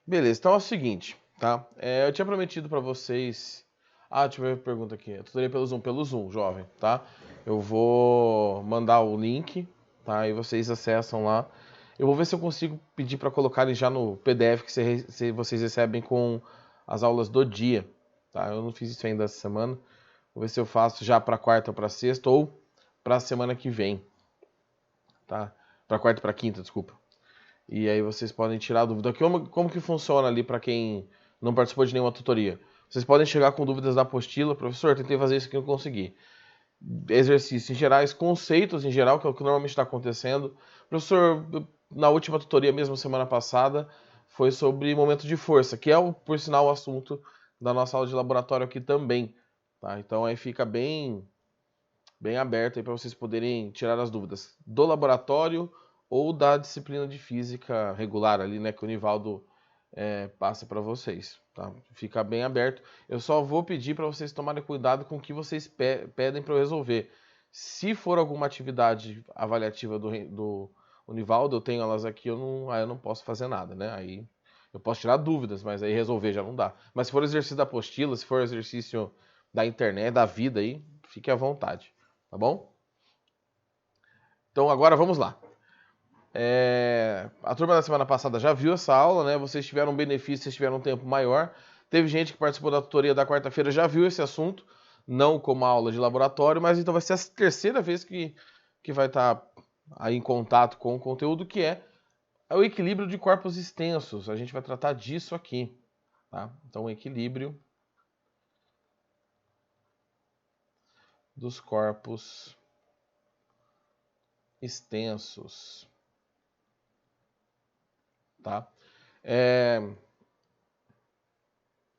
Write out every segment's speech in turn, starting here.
Beleza, então é o seguinte, tá? Eu tinha prometido pra vocês... deixa eu ver a pergunta aqui. Eu tutorei pelo Zoom, jovem, tá? Eu vou mandar o link, tá? E vocês acessam lá. Eu vou ver se eu consigo pedir pra colocarem já no PDF que vocês recebem com as aulas do dia, tá? Eu não fiz isso ainda essa semana. Vou ver se eu faço já pra quarta ou pra sexta ou pra semana que vem, tá? Pra quarta e pra quinta, desculpa. E aí vocês podem tirar a dúvida. Como que funciona ali para quem não participou de nenhuma tutoria? Vocês podem chegar com dúvidas da apostila. Professor, tentei fazer isso aqui e não consegui. Exercícios em gerais, conceitos em geral, que é o que normalmente está acontecendo. Professor, na última tutoria, mesmo semana passada, foi sobre momento de força, que é, por sinal, o assunto da nossa aula de laboratório aqui também. Tá? Então aí fica bem aberto aí para vocês poderem tirar as dúvidas do laboratório ou da disciplina de física regular ali, né, que o Nivaldo passa para vocês, tá? Fica bem aberto. Eu só vou pedir para vocês tomarem cuidado com o que vocês pedem para eu resolver. Se for alguma atividade avaliativa do Nivaldo, eu tenho elas aqui, aí eu não posso fazer nada, né? Aí eu posso tirar dúvidas, mas aí resolver já não dá. Mas se for exercício da apostila, se for exercício da internet, da vida aí, fique à vontade, tá bom? Então agora vamos lá. A turma da semana passada já viu essa aula, né? Vocês tiveram um benefício, vocês tiveram um tempo maior. Teve gente que participou da tutoria da quarta-feira, já viu esse assunto, não como aula de laboratório, mas então vai ser a terceira vez que vai estar aí em contato com o conteúdo, que é o equilíbrio de corpos extensos. A gente vai tratar disso aqui, tá? Então, o equilíbrio dos corpos extensos, tá?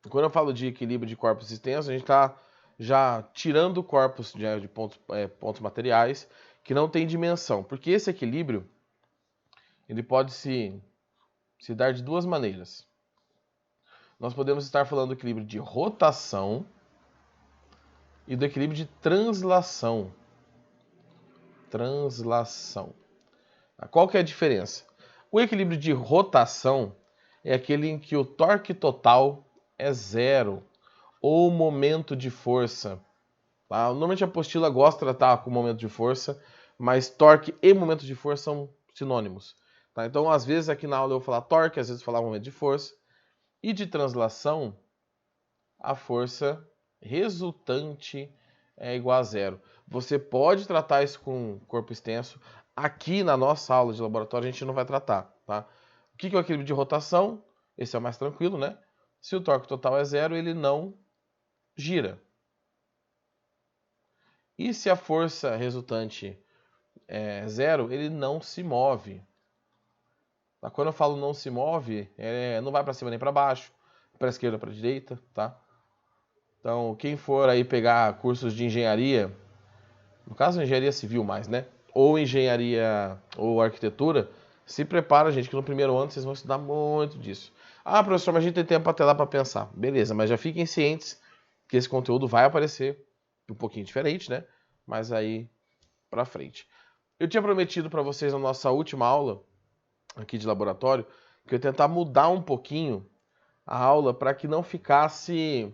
Quando eu falo de equilíbrio de corpos extensos, a gente está já tirando corpos de pontos materiais que não tem dimensão, porque esse equilíbrio ele pode se dar de duas maneiras. Nós podemos estar falando do equilíbrio de rotação e do equilíbrio de translação. Translação. Qual que é a diferença? O equilíbrio de rotação é aquele em que o torque total é zero, ou momento de força. Tá? Normalmente a apostila gosta de tratar com momento de força, mas torque e momento de força são sinônimos. Tá? Então, às vezes aqui na aula eu vou falar torque, às vezes eu vou falar momento de força. E de translação, a força resultante é igual a zero. Você pode tratar isso com corpo extenso. Aqui na nossa aula de laboratório a gente não vai tratar. Tá? O que é o equilíbrio de rotação? Esse é o mais tranquilo, né? Se o torque total é zero, ele não gira. E se a força resultante é zero, ele não se move. Tá? Quando eu falo não se move, não vai para cima nem para baixo, para esquerda ou para direita, tá? Então, quem for aí pegar cursos de engenharia, no caso engenharia civil mais, né? Ou engenharia ou arquitetura, se prepara, gente, que no primeiro ano vocês vão estudar muito disso. Professor, mas a gente tem tempo até lá para pensar. Beleza, mas já fiquem cientes que esse conteúdo vai aparecer um pouquinho diferente, né? Mas aí para frente. Eu tinha prometido para vocês na nossa última aula aqui de laboratório que eu ia tentar mudar um pouquinho a aula para que não ficasse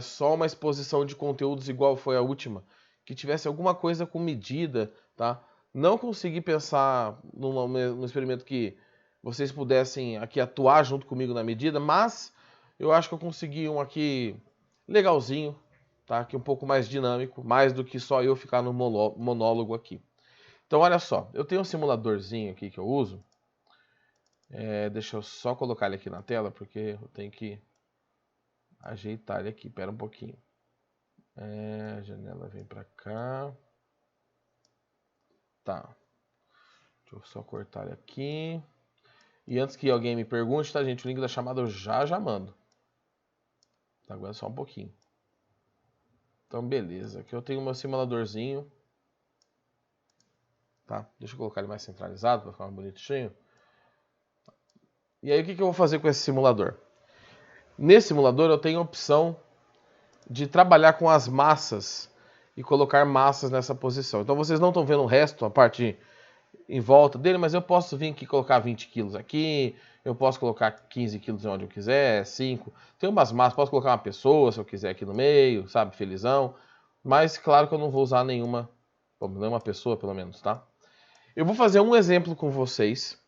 só uma exposição de conteúdos igual foi a última, que tivesse alguma coisa com medida, tá? Não consegui pensar num experimento que vocês pudessem aqui atuar junto comigo na medida, mas eu acho que eu consegui um aqui legalzinho, tá? Aqui um pouco mais dinâmico, mais do que só eu ficar no monólogo aqui. Então, olha só, eu tenho um simuladorzinho aqui que eu uso. Deixa eu só colocar ele aqui na tela, porque eu tenho que ajeitar ele aqui. Espera um pouquinho. A janela vem pra cá. Tá. Deixa eu só cortar ele aqui. E antes que alguém me pergunte, tá, gente? O link da chamada eu já mando. Tá, agora só um pouquinho. Então, beleza. Aqui eu tenho meu simuladorzinho. Tá? Deixa eu colocar ele mais centralizado para ficar mais bonitinho. E aí, o que eu vou fazer com esse simulador? Nesse simulador, eu tenho a opção de trabalhar com as massas e colocar massas nessa posição. Então, vocês não estão vendo o resto, a parte em volta dele, mas eu posso vir aqui colocar 20 quilos aqui, eu posso colocar 15 quilos onde eu quiser, 5. Tem umas massas, posso colocar uma pessoa se eu quiser aqui no meio, sabe, felizão. Mas claro que eu não vou usar nenhuma pessoa pelo menos, tá? Eu vou fazer um exemplo com vocês,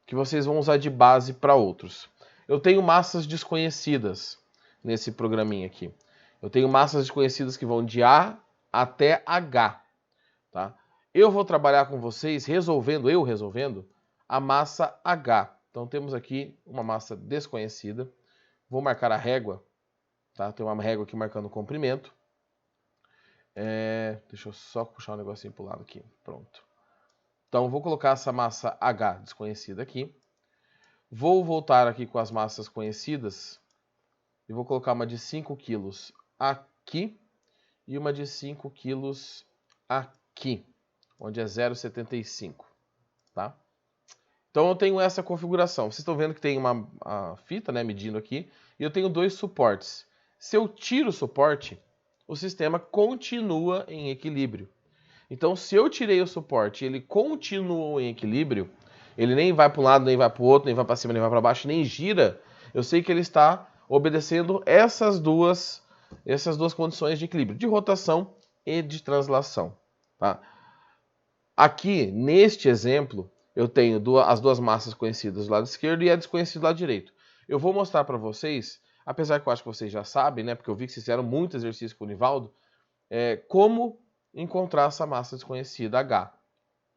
que vocês vão usar de base para outros. Eu tenho massas desconhecidas nesse programinha aqui. Eu tenho massas desconhecidas que vão de A até H, tá? Eu vou trabalhar com vocês resolvendo a massa H. Então temos aqui uma massa desconhecida. Vou marcar a régua, tá? Tem uma régua aqui marcando o comprimento. Deixa eu só puxar um negocinho pro lado aqui. Pronto. Então vou colocar essa massa H desconhecida aqui. Vou voltar aqui com as massas conhecidas e vou colocar uma de 5 quilos aqui e uma de 5 quilos aqui, onde é 0,75, tá? Então eu tenho essa configuração. Vocês estão vendo que tem a fita, né, medindo aqui, e eu tenho 2 suportes. Se eu tiro o suporte, o sistema continua em equilíbrio. Então, se eu tirei o suporte e ele continuou em equilíbrio, ele nem vai para um lado, nem vai para o outro, nem vai para cima, nem vai para baixo, nem gira, eu sei que ele está obedecendo essas duas condições de equilíbrio, de rotação e de translação, tá? Aqui, neste exemplo, eu tenho as duas massas conhecidas do lado esquerdo e a desconhecida do lado direito. Eu vou mostrar para vocês, apesar que eu acho que vocês já sabem, né, porque eu vi que vocês fizeram muito exercício com o Nivaldo, como encontrar essa massa desconhecida H.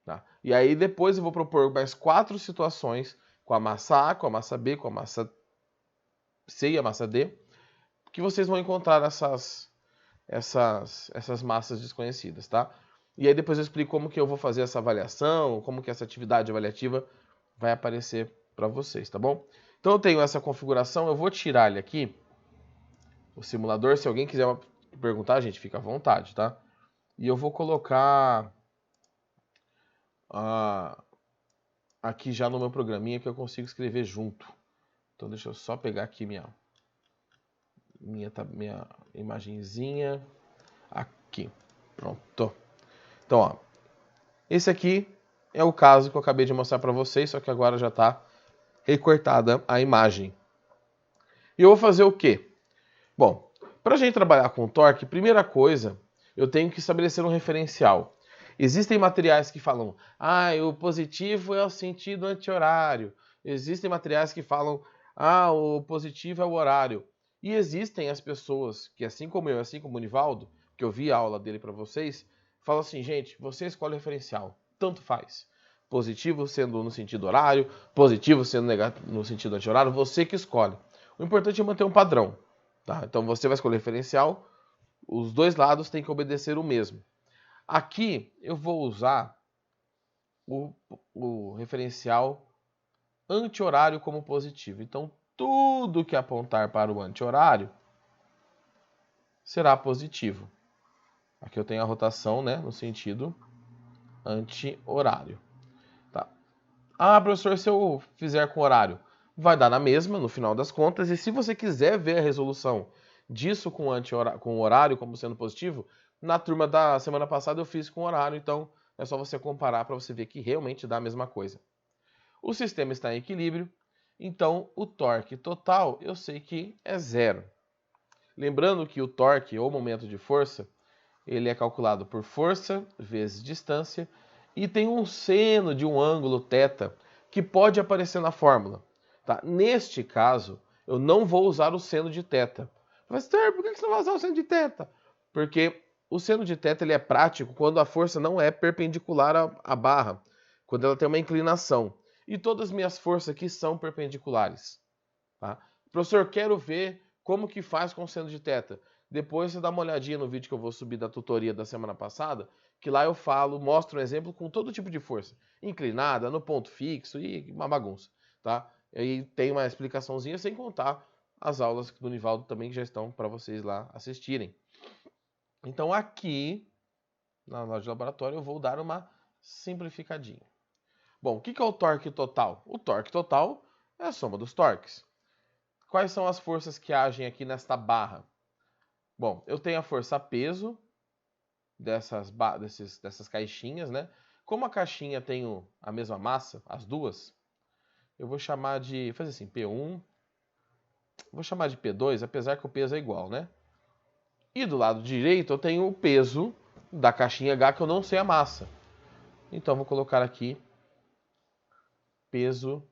Tá? E aí depois eu vou propor mais 4 situações com a massa A, com a massa B, com a massa C e a massa D, que vocês vão encontrar essas massas desconhecidas, tá? E aí depois eu explico como que eu vou fazer essa avaliação, como que essa atividade avaliativa vai aparecer para vocês, tá bom? Então eu tenho essa configuração, eu vou tirar ele aqui, o simulador, se alguém quiser perguntar, gente, fica à vontade, tá? E eu vou colocar aqui já no meu programinha que eu consigo escrever junto. Então deixa eu só pegar aqui minha imagenzinha aqui. Pronto. Então, ó, esse aqui é o caso que eu acabei de mostrar para vocês, só que agora já está recortada a imagem. E eu vou fazer o quê? Bom, para a gente trabalhar com torque, primeira coisa, eu tenho que estabelecer um referencial. Existem materiais que falam, o positivo é o sentido anti-horário. Existem materiais que falam, o positivo é o horário. E existem as pessoas que, assim como eu, assim como o Nivaldo, que eu vi a aula dele para vocês, falam assim, gente, você escolhe o referencial, tanto faz. Positivo sendo no sentido horário, positivo sendo no sentido anti-horário, você que escolhe. O importante é manter um padrão. Tá? Então você vai escolher o referencial, os dois lados têm que obedecer o mesmo. Aqui eu vou usar o referencial anti-horário como positivo. Então tudo que apontar para o anti-horário será positivo. Aqui eu tenho a rotação, né, no sentido anti-horário. Tá. Professor, se eu fizer com horário, vai dar na mesma, no final das contas. E se você quiser ver a resolução disso com o horário como sendo positivo, na turma da semana passada eu fiz com horário, então é só você comparar para você ver que realmente dá a mesma coisa. O sistema está em equilíbrio, então o torque total eu sei que é 0. Lembrando que o torque, ou momento de força, ele é calculado por força vezes distância e tem um seno de um ângulo θ que pode aparecer na fórmula. Tá? Neste caso, eu não vou usar o seno de θ. Mas, por que você não vai usar o seno de θ? Porque o seno de θ ele é prático quando a força não é perpendicular à barra, quando ela tem uma inclinação. E todas as minhas forças aqui são perpendiculares. Tá? Professor, quero ver como que faz com o seno de θ. Depois você dá uma olhadinha no vídeo que eu vou subir da tutoria da semana passada, que lá eu mostro um exemplo com todo tipo de força. Inclinada, no ponto fixo e uma bagunça. Tá? E aí tem uma explicaçãozinha sem contar as aulas do Nivaldo também que já estão para vocês lá assistirem. Então aqui, na loja de laboratório, eu vou dar uma simplificadinha. Bom, o que é o torque total? O torque total é a soma dos torques. Quais são as forças que agem aqui nesta barra? Bom, eu tenho a força peso dessas caixinhas, né? Como a caixinha tem a mesma massa, as duas, eu vou chamar de, fazer assim, P1, vou chamar de P2, apesar que o peso é igual, né? E do lado direito eu tenho o peso da caixinha H, que eu não sei a massa. Então vou colocar aqui peso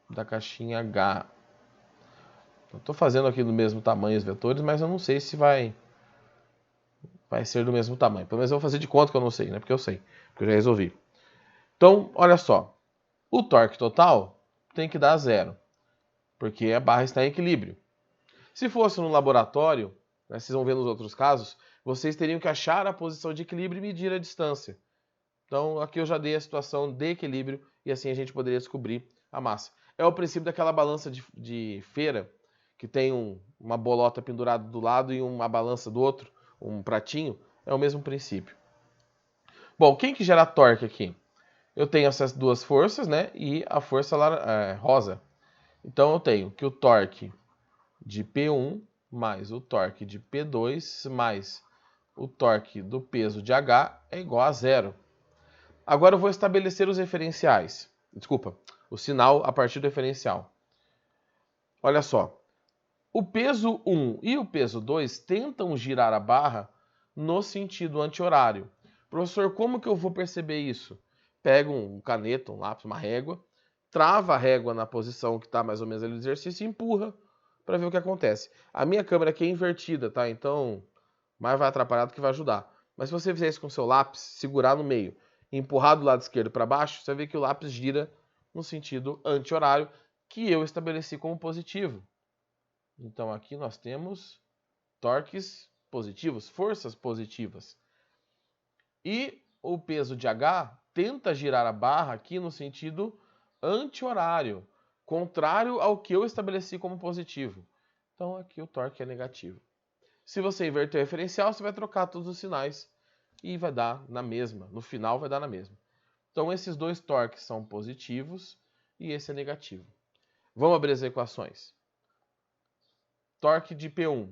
da caixinha H. Eu estou fazendo aqui do mesmo tamanho os vetores, mas eu não sei se vai ser do mesmo tamanho. Pelo menos eu vou fazer de conta que eu não sei, né? Porque eu sei, porque eu já resolvi. Então, olha só. O torque total tem que dar 0, porque a barra está em equilíbrio. Se fosse no laboratório, né, vocês vão ver nos outros casos, vocês teriam que achar a posição de equilíbrio e medir a distância. Então, aqui eu já dei a situação de equilíbrio e assim a gente poderia descobrir a massa. É o princípio daquela balança de feira, que tem uma bolota pendurada do lado e uma balança do outro, um pratinho. É o mesmo princípio. Bom, quem que gera torque aqui? Eu tenho essas duas forças, né? E a força rosa. Então eu tenho que o torque de P1 mais o torque de P2 mais o torque do peso de H é igual a 0. Agora eu vou estabelecer os referenciais. Desculpa, o sinal a partir do referencial. Olha só. O peso 1 e o peso 2 tentam girar a barra no sentido anti-horário. Professor, como que eu vou perceber isso? Pega um caneta, um lápis, uma régua, trava a régua na posição que está mais ou menos ali no exercício e empurra para ver o que acontece. A minha câmera aqui é invertida, tá? Então, mais vai atrapalhar do que vai ajudar. Mas se você fizer isso com o seu lápis, segurar no meio e empurrar do lado esquerdo para baixo, você vai ver que o lápis gira no sentido anti-horário, que eu estabeleci como positivo. Então aqui nós temos torques positivos, forças positivas. E o peso de H tenta girar a barra aqui no sentido anti-horário, contrário ao que eu estabeleci como positivo. Então aqui o torque é negativo. Se você inverter o referencial, você vai trocar todos os sinais e vai dar na mesma. No final vai dar na mesma. Então esses dois torques são positivos e esse é negativo. Vamos abrir as equações. Torque de P1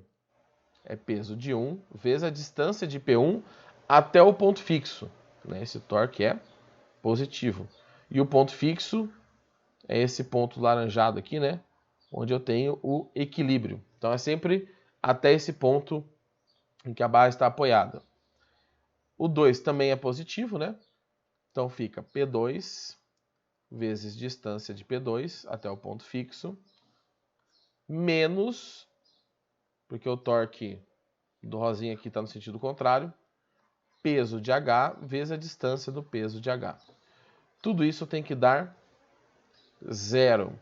é peso de 1 vezes a distância de P1 até o ponto fixo. Esse torque é positivo. E o ponto fixo é esse ponto laranjado aqui, né? Onde eu tenho o equilíbrio. Então é sempre até esse ponto em que a barra está apoiada. O 2 também é positivo, né? Então fica P2 vezes distância de P2 até o ponto fixo, menos, porque o torque do rosinha aqui está no sentido contrário, peso de H vezes a distância do peso de H. Tudo isso tem que dar 0.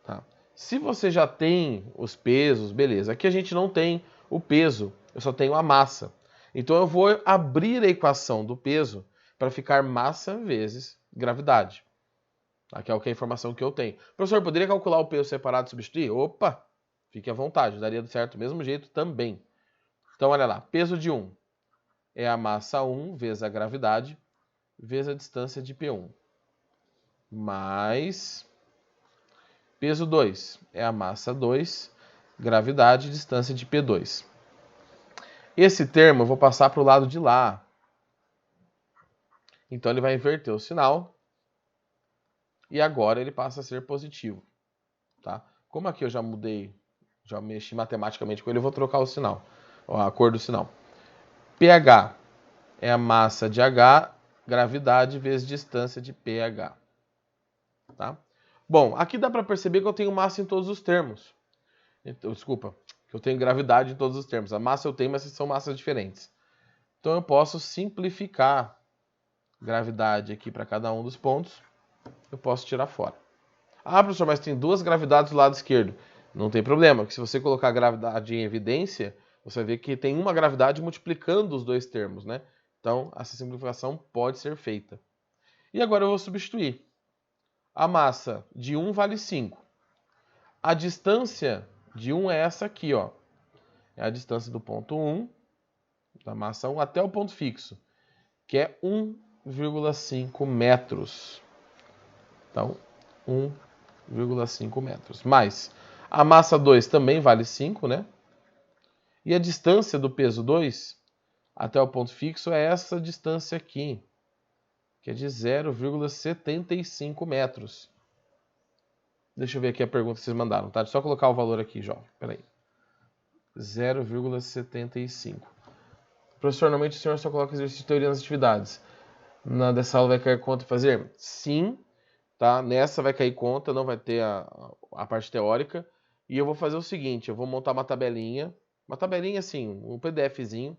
Tá? Se você já tem os pesos, beleza. Aqui a gente não tem o peso, eu só tenho a massa. Então eu vou abrir a equação do peso para ficar massa vezes gravidade. Aqui é a informação que eu tenho. Professor, poderia calcular o peso separado e substituir? Opa, fique à vontade, daria certo do mesmo jeito também. Então olha lá, peso de 1 é a massa 1 vezes a gravidade vezes a distância de P1. Mais peso 2 é a massa 2, gravidade, distância de P2. Esse termo eu vou passar para o lado de lá. Então ele vai inverter o sinal. E agora ele passa a ser positivo. Tá? Como aqui eu já mudei, já mexi matematicamente com ele, eu vou trocar o sinal, a cor do sinal. pH é a massa de H, gravidade vezes distância de pH. Tá? Bom, aqui dá para perceber que eu tenho massa em todos os termos. Então, desculpa, que eu tenho gravidade em todos os termos. A massa eu tenho, mas são massas diferentes. Então eu posso simplificar gravidade aqui para cada um dos pontos. Eu posso tirar fora. Ah, professor, mas tem duas gravidades do lado esquerdo. Não tem problema, porque se você colocar a gravidade em evidência, você vai ver que tem uma gravidade multiplicando os dois termos, né? Então, essa simplificação pode ser feita. E agora eu vou substituir. A massa de 1 vale 5. A distância de 1 é essa aqui, ó. É a distância do ponto 1, da massa 1, até o ponto fixo, que é 1,5 metros. Então, 1,5 metros. Mais a massa 2 também vale 5, né? E a distância do peso 2 até o ponto fixo é essa distância aqui, que é de 0,75 metros. Deixa eu ver aqui a pergunta que vocês mandaram, tá? Deixa eu só colocar o valor aqui, jovem. Peraí. 0,75. Professor, normalmente o senhor só coloca exercício de teoria nas atividades. Dessa aula vai cair conta fazer? Sim, tá? Nessa vai cair conta, não vai ter a parte teórica. E eu vou fazer o seguinte, eu vou montar uma tabelinha assim, um PDFzinho,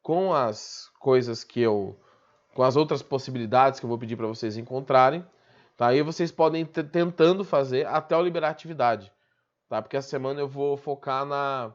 com as coisas com as outras possibilidades que eu vou pedir para vocês encontrarem, tá? Aí vocês podem ir tentando fazer até eu liberar a atividade, tá? Porque essa semana eu vou focar na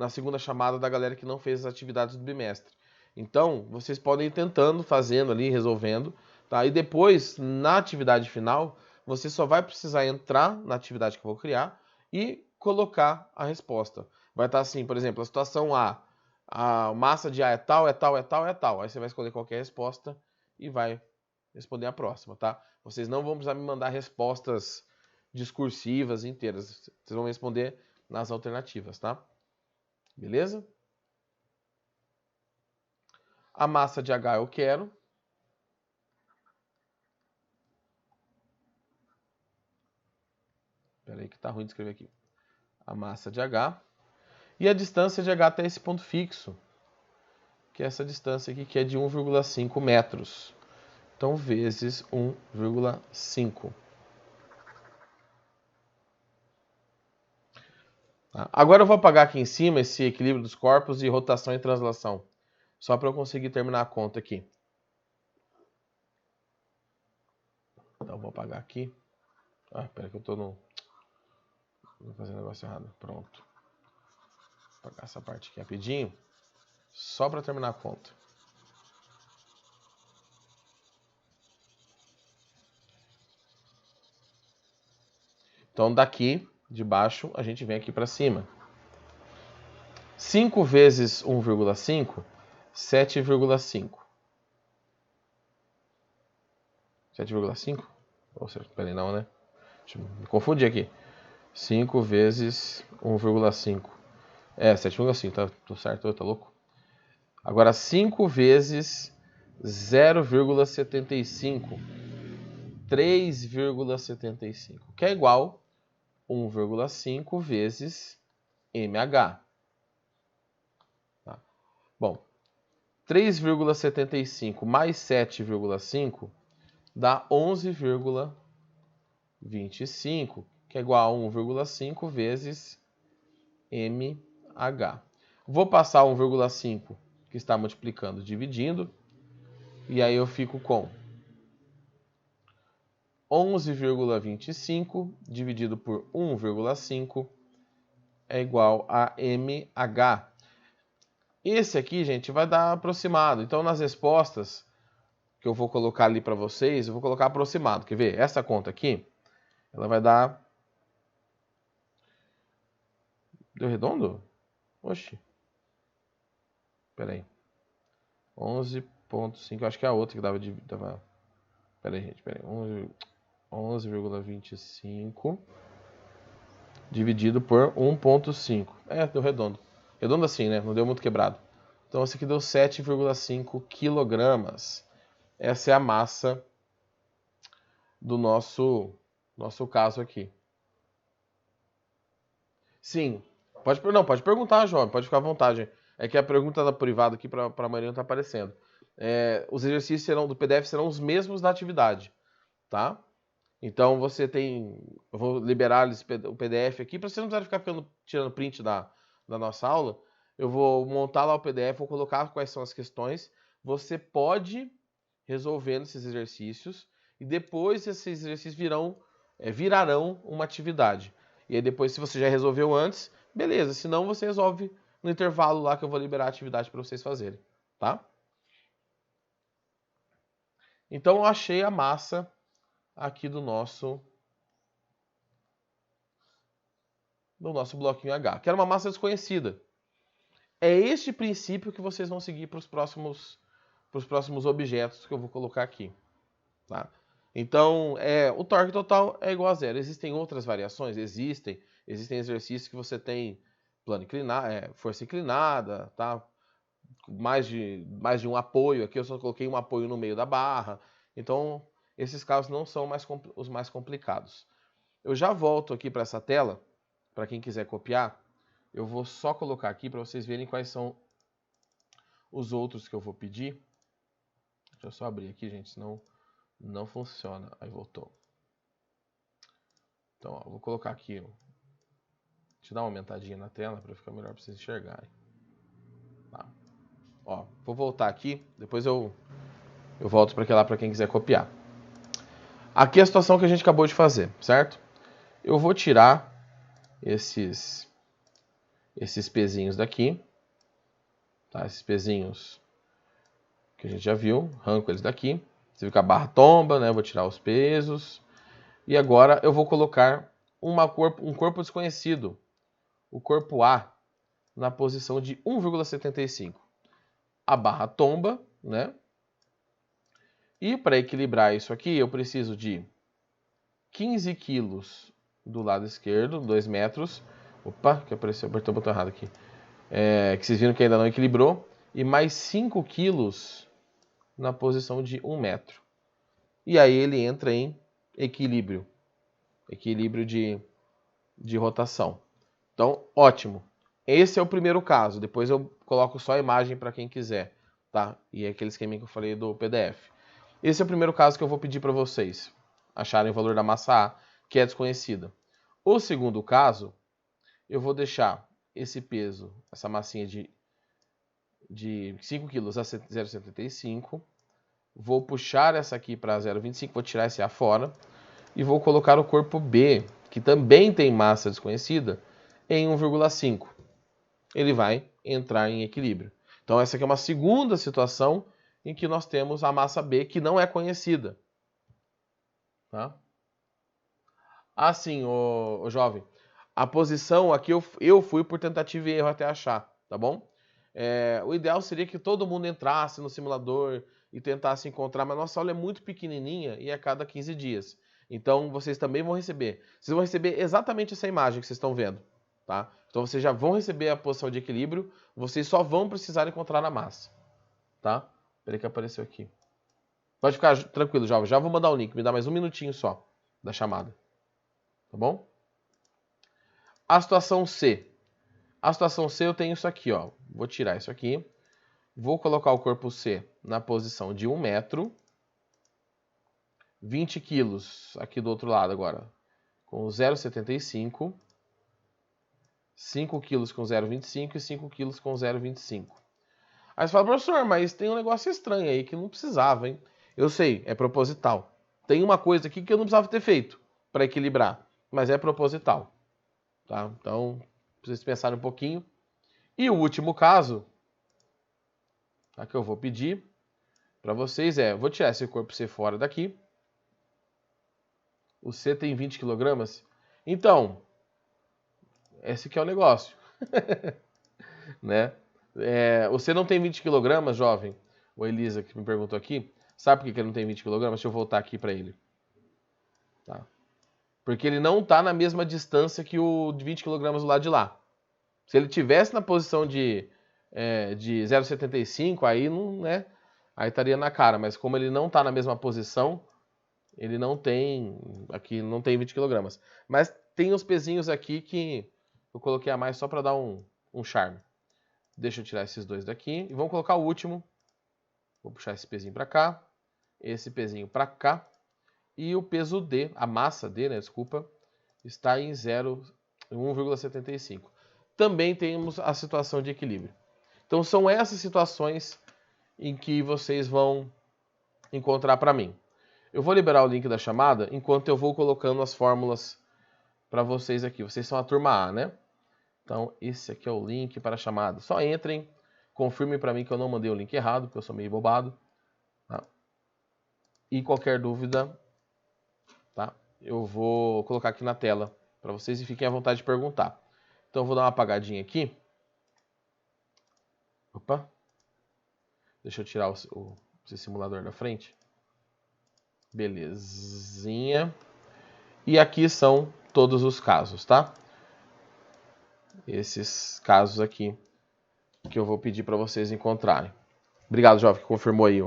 segunda chamada da galera que não fez as atividades do bimestre. Então, vocês podem ir tentando, fazendo ali, resolvendo, tá? E depois, na atividade final, você só vai precisar entrar na atividade que eu vou criar e colocar a resposta. Vai estar assim, por exemplo, a situação A. A massa de A é tal, é tal, é tal, é tal. Aí você vai escolher qualquer resposta e vai responder a próxima, tá? Vocês não vão precisar me mandar respostas discursivas inteiras. Vocês vão responder nas alternativas, tá? Beleza? A massa de H eu quero. Espera aí que tá ruim de escrever aqui. A massa de H. E a distância de H até esse ponto fixo, que é essa distância aqui, que é de 1,5 metros. Então, vezes 1,5. Tá? Agora eu vou apagar aqui em cima esse equilíbrio dos corpos e rotação e translação. Só para eu conseguir terminar a conta aqui. Então, eu vou apagar aqui. Ah, espera que eu tô no... Vou fazer o negócio errado. Pronto. Vou apagar essa parte aqui rapidinho. Só para terminar a conta. Então, daqui de baixo, a gente vem aqui para cima. 5 vezes 1,5, 7,5. 7,5? Ou seja, peraí, não, né? Deixa eu me confundir aqui. 5 vezes 1,5. 7,5, tá, tô certo, tá louco? Agora, 5 vezes 0,75. 3,75, que é igual 1,5 vezes mH. Tá? Bom, 3,75 mais 7,5 dá 11,25, que é igual a 1,5 vezes mH. Vou passar 1,5 que está multiplicando, dividindo, e aí eu fico com 11,25 dividido por 1,5 é igual a mH. Esse aqui, gente, vai dar aproximado. Então, nas respostas que eu vou colocar ali para vocês, eu vou colocar aproximado. Quer ver? Essa conta aqui, ela vai dar... Deu redondo? Oxi. Espera aí. 11,5. Acho que é a outra que dava... Espera aí, gente. Espera aí. 11,25 dividido por 1,5. Deu redondo. Redondo assim, né? Não deu muito quebrado. Então, esse aqui deu 7,5 quilogramas. Essa é a massa do nosso caso aqui. Sim. Pode perguntar, jovem. Pode ficar à vontade. É que a pergunta da privada aqui para a maioria não está aparecendo. Os exercícios do PDF serão os mesmos da atividade, tá? Então você tem... Eu vou liberar o PDF aqui para você não precisar ficar tirando print da nossa aula. Eu vou montar lá o PDF, vou colocar quais são as questões. Você pode resolvendo esses exercícios e depois esses exercícios virarão uma atividade. E aí depois, se você já resolveu antes, beleza. Se não, você resolve no intervalo lá que eu vou liberar a atividade para vocês fazerem, tá? Então eu achei a massa aqui do nosso bloquinho H, que era uma massa desconhecida. É este princípio que vocês vão seguir para os próximos objetos que eu vou colocar aqui. Tá? Então, o torque total é igual a zero. Existem outras variações? Existem exercícios que você tem plano inclinado, força inclinada, tá? mais de um apoio. Aqui eu só coloquei um apoio no meio da barra. Então, esses casos não são os mais complicados. Eu já volto aqui para essa tela, para quem quiser copiar. Eu vou só colocar aqui para vocês verem quais são os outros que eu vou pedir. Deixa eu só abrir aqui, gente, senão não funciona. Aí voltou. Então, ó, vou colocar aqui. Deixa eu dar uma aumentadinha na tela para ficar melhor para vocês enxergarem. Tá. Ó, vou voltar aqui, depois eu volto para lá para quem quiser copiar. Aqui é a situação que a gente acabou de fazer, certo? Eu vou tirar esses pezinhos daqui, tá? Esses pezinhos que a gente já viu, arranco eles daqui. Você viu que a barra tomba, né? Eu vou tirar os pesos. E agora eu vou colocar um corpo desconhecido, o corpo A, na posição de 1,75. A barra tomba, né? E para equilibrar isso aqui, eu preciso de 15 quilos do lado esquerdo, 2 metros. Opa, que apareceu, apertou o botão errado aqui. Que vocês viram que ainda não equilibrou. E mais 5 quilos na posição de 1 metro. E aí ele entra em equilíbrio. Equilíbrio de rotação. Então, ótimo. Esse é o primeiro caso. Depois eu coloco só a imagem para quem quiser, tá? E é aquele esqueminha que eu falei do PDF. Esse é o primeiro caso que eu vou pedir para vocês acharem o valor da massa A, que é desconhecida. O segundo caso, eu vou deixar esse peso, essa massinha de 5 kg a 0,75. Vou puxar essa aqui para 0,25, vou tirar esse A fora. E vou colocar o corpo B, que também tem massa desconhecida, em 1,5. Ele vai entrar em equilíbrio. Então essa aqui é uma segunda situação em que nós temos a massa B, que não é conhecida. Tá? Assim, ô jovem, a posição aqui eu fui por tentativa e erro até achar, tá bom? O ideal seria que todo mundo entrasse no simulador e tentasse encontrar, mas nossa aula é muito pequenininha e é a cada 15 dias. Então vocês também vão receber. Vocês vão receber exatamente essa imagem que vocês estão vendo, tá? Então vocês já vão receber a posição de equilíbrio, vocês só vão precisar encontrar a massa, tá? Peraí que apareceu aqui. Pode ficar tranquilo, jovem. Já vou mandar o link, me dá mais um minutinho só da chamada. Tá bom? A situação C. A situação C eu tenho isso aqui, ó. Vou tirar isso aqui. Vou colocar o corpo C na posição de 1 metro. 20 quilos aqui do outro lado agora, com 0,75. 5 quilos com 0,25 e 5 quilos com 0,25. Aí você fala, professor, mas tem um negócio estranho aí que não precisava, hein? Eu sei, é proposital. Tem uma coisa aqui que eu não precisava ter feito para equilibrar, mas é proposital. Tá? Então, pra vocês pensarem um pouquinho. E o último caso, tá, que eu vou pedir para vocês vou tirar esse corpo C fora daqui. O C tem 20 kg. Então, esse aqui é o negócio. Né? O C não tem 20 kg, jovem. O Elisa que me perguntou aqui. Sabe por que ele não tem 20 kg? Deixa eu voltar aqui para ele. Tá? Porque ele não está na mesma distância que o de 20 kg do lado de lá. Se ele tivesse na posição de 0,75, aí não, né? Aí estaria na cara. Mas como ele não está na mesma posição, ele não tem. Aqui não tem 20 kg. Mas tem uns pezinhos aqui que eu coloquei a mais só para dar um charme. Deixa eu tirar esses dois daqui. E vamos colocar o último. Vou puxar esse pezinho para cá. Esse pezinho para cá. E o peso D, a massa D, né, desculpa, está em 1,75. Também temos a situação de equilíbrio. Então são essas situações em que vocês vão encontrar para mim. Eu vou liberar o link da chamada enquanto eu vou colocando as fórmulas para vocês aqui. Vocês são a turma A, né? Então esse aqui é o link para a chamada. Só entrem, confirmem para mim que eu não mandei o link errado, porque eu sou meio bobado. Tá? E qualquer dúvida, tá? Eu vou colocar aqui na tela para vocês e fiquem à vontade de perguntar. Então eu vou dar uma apagadinha aqui. Opa. Deixa eu tirar esse simulador da frente. Belezinha. E aqui são todos os casos, tá? Esses casos aqui que eu vou pedir para vocês encontrarem. Obrigado, jovem, que confirmou aí.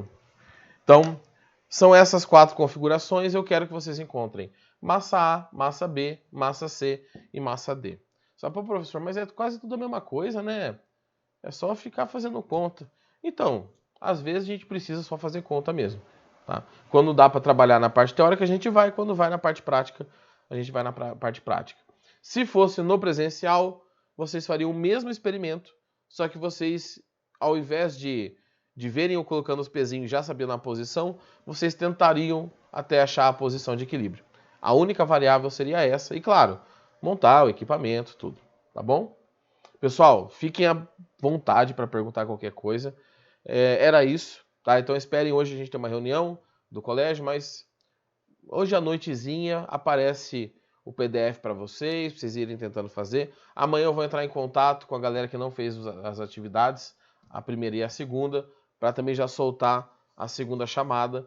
Então, são essas 4 configurações. Eu quero que vocês encontrem massa A, massa B, massa C e massa D. Só para o professor, mas é quase tudo a mesma coisa, né? É só ficar fazendo conta. Então, às vezes a gente precisa só fazer conta mesmo. Tá? Quando dá para trabalhar na parte teórica, a gente vai. Quando vai na parte prática, a gente vai na parte prática. Se fosse no presencial, vocês fariam o mesmo experimento, só que vocês, ao invés de verem eu colocando os pezinhos já sabendo a posição, vocês tentariam até achar a posição de equilíbrio. A única variável seria essa. E claro, montar o equipamento, tudo. Tá bom? Pessoal, fiquem à vontade para perguntar qualquer coisa. Era isso, tá? Então esperem, hoje a gente tem uma reunião do colégio, mas hoje à noitezinha aparece o PDF para vocês irem tentando fazer. Amanhã eu vou entrar em contato com a galera que não fez as atividades, a primeira e a segunda, para também já soltar a segunda chamada,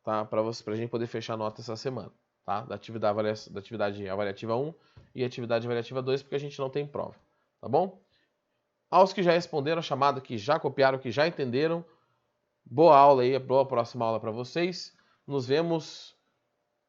tá? Para a gente poder fechar a nota essa semana, tá? Da atividade avaliativa 1 e atividade avaliativa 2, porque a gente não tem prova, tá bom? Aos que já responderam a chamada, que já copiaram, que já entenderam, boa aula aí, boa próxima aula para vocês. Nos vemos.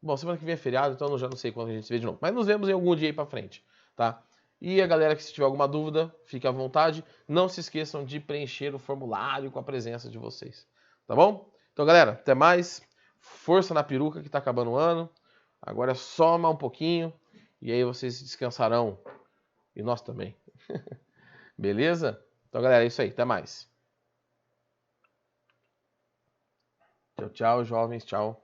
Bom, semana que vem é feriado, então eu já não sei quando a gente se vê de novo. Mas nos vemos em algum dia aí pra frente, tá? E a galera que se tiver alguma dúvida, fique à vontade. Não se esqueçam de preencher o formulário com a presença de vocês, tá bom? Então, galera, até mais. Força na peruca que tá acabando o ano. Agora é só mais um pouquinho e aí vocês descansarão. E nós também. Beleza? Então, galera, é isso aí. Até mais. Tchau, tchau, jovens. Tchau.